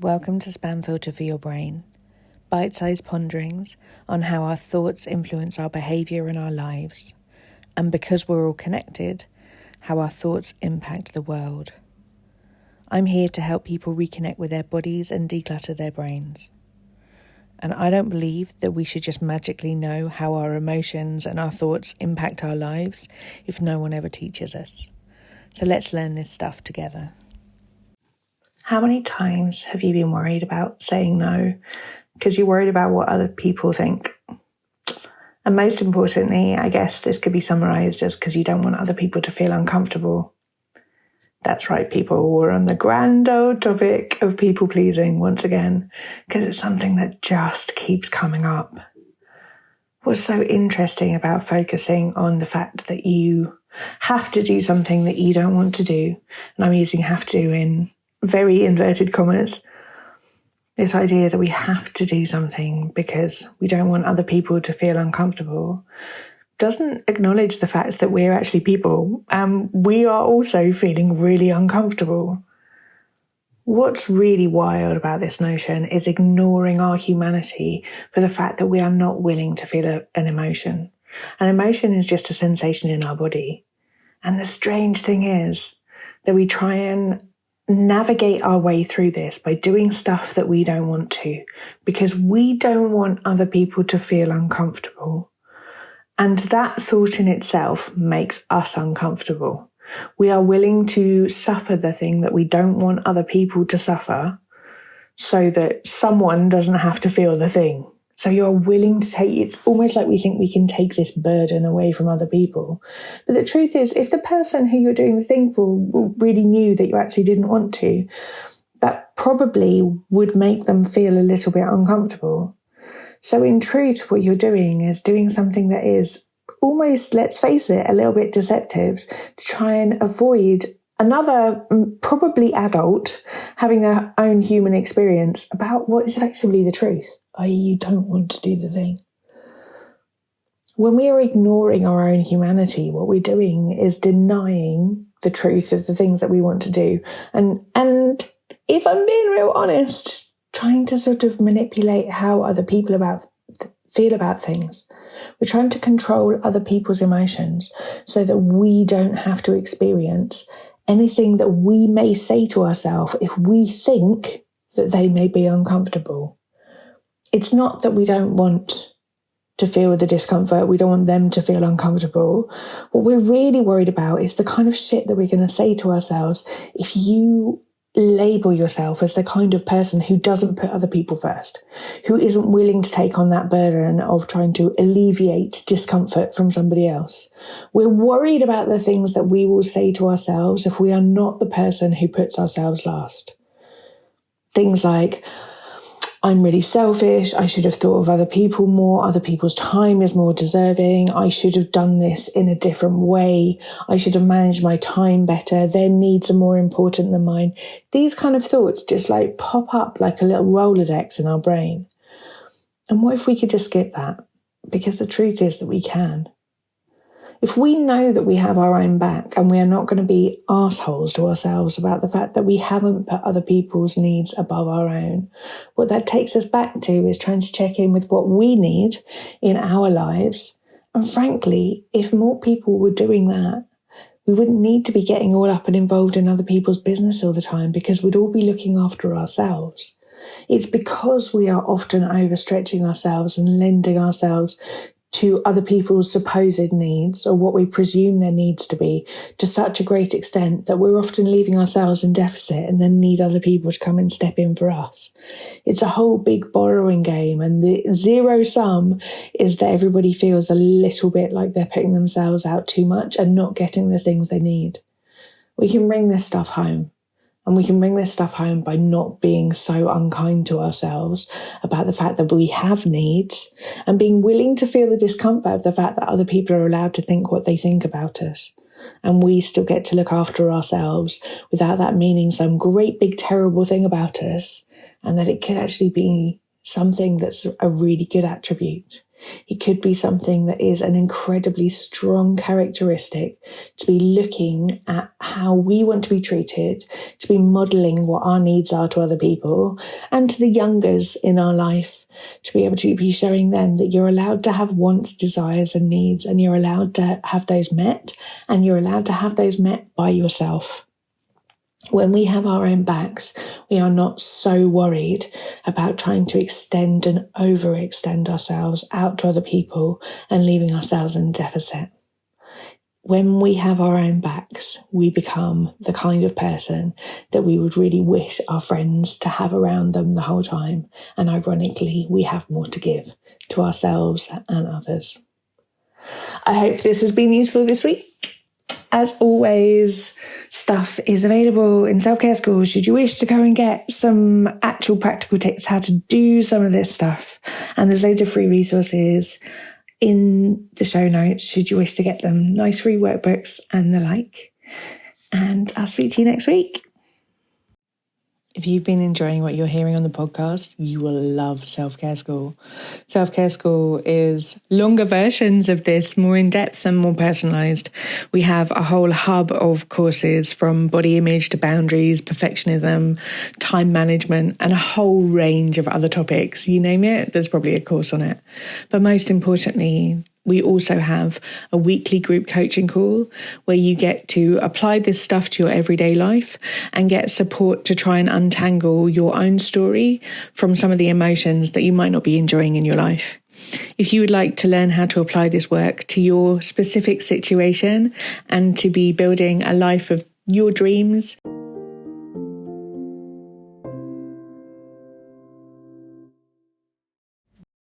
Welcome to Spam Filter for Your Brain, bite-sized ponderings on how our thoughts influence our behaviour and our lives, and because we're all connected, how our thoughts impact the world. I'm here to help people reconnect with their bodies and declutter their brains. And I don't believe that we should just magically know how our emotions and our thoughts impact our lives if no one ever teaches us. So let's learn this stuff together. How many times have you been worried about saying no because you're worried about what other people think? And most importantly, I guess this could be summarised as because you don't want other people to feel uncomfortable. That's right, people. We're on the grand old topic of people pleasing once again, because it's something that just keeps coming up. What's so interesting about focusing on the fact that you have to do something that you don't want to do, and I'm using have to in very inverted commas, this idea that we have to do something because we don't want other people to feel uncomfortable, doesn't acknowledge the fact that we're actually people and we are also feeling really uncomfortable. What's really wild about this notion is ignoring our humanity for the fact that we are not willing to feel an emotion. An emotion is just a sensation in our body. And the strange thing is that we try and navigate our way through this by doing stuff that we don't want to, because we don't want other people to feel uncomfortable. And that thought in itself makes us uncomfortable. We are willing to suffer the thing that we don't want other people to suffer so that someone doesn't have to feel the thing. So you're willing to take, it's almost like we think we can take this burden away from other people. But the truth is, if the person who you're doing the thing for really knew that you actually didn't want to, that probably would make them feel a little bit uncomfortable. So in truth, what you're doing is doing something that is almost, let's face it, a little bit deceptive to try and avoid another, probably adult, having their own human experience about what is effectively the truth, i.e. you don't want to do the thing. When we are ignoring our own humanity, what we're doing is denying the truth of the things that we want to do. And if I'm being real honest, trying to sort of manipulate how other people feel about things. We're trying to control other people's emotions so that we don't have to experience anything that we may say to ourselves if we think that they may be uncomfortable. It's not that we don't want to feel the discomfort, we don't want them to feel uncomfortable. What we're really worried about is the kind of shit that we're going to say to ourselves if you label yourself as the kind of person who doesn't put other people first, who isn't willing to take on that burden of trying to alleviate discomfort from somebody else. We're worried about the things that we will say to ourselves if we are not the person who puts ourselves last. Things like, I'm really selfish, I should have thought of other people more, other people's time is more deserving, I should have done this in a different way, I should have managed my time better, their needs are more important than mine. These kind of thoughts just like pop up like a little Rolodex in our brain. And what if we could just skip that? Because the truth is that we can. If we know that we have our own back and we are not going to be assholes to ourselves about the fact that we haven't put other people's needs above our own, what that takes us back to is trying to check in with what we need in our lives. And frankly, if more people were doing that, we wouldn't need to be getting all up and involved in other people's business all the time because we'd all be looking after ourselves. It's because we are often overstretching ourselves and lending ourselves to other people's supposed needs or what we presume their needs to be to such a great extent that we're often leaving ourselves in deficit and then need other people to come and step in for us. It's a whole big borrowing game, and the zero sum is that everybody feels a little bit like they're putting themselves out too much and not getting the things they need. We can bring this stuff home. And we can bring this stuff home by not being so unkind to ourselves about the fact that we have needs and being willing to feel the discomfort of the fact that other people are allowed to think what they think about us. And we still get to look after ourselves without that meaning some great big terrible thing about us, and that it could actually be something that's a really good attribute. It could be something that is an incredibly strong characteristic, to be looking at how we want to be treated, to be modelling what our needs are to other people and to the youngers in our life, to be able to be showing them that you're allowed to have wants, desires and needs, and you're allowed to have those met, and you're allowed to have those met by yourself. When we have our own backs, we are not so worried about trying to extend and overextend ourselves out to other people and leaving ourselves in deficit. When we have our own backs, we become the kind of person that we would really wish our friends to have around them the whole time. And ironically, we have more to give to ourselves and others. I hope this has been useful this week. As always, stuff is available in Self-Care School should you wish to go and get some actual practical tips how to do some of this stuff. And there's loads of free resources in the show notes should you wish to get them. Nice free workbooks and the like. And I'll speak to you next week. If you've been enjoying what you're hearing on the podcast, you will love Self-Care School. Self-Care School is longer versions of this, more in-depth and more personalised. We have a whole hub of courses from body image to boundaries, perfectionism, time management, and a whole range of other topics. You name it, there's probably a course on it. But most importantly, we also have a weekly group coaching call where you get to apply this stuff to your everyday life and get support to try and untangle your own story from some of the emotions that you might not be enjoying in your life. If you would like to learn how to apply this work to your specific situation and to be building a life of your dreams,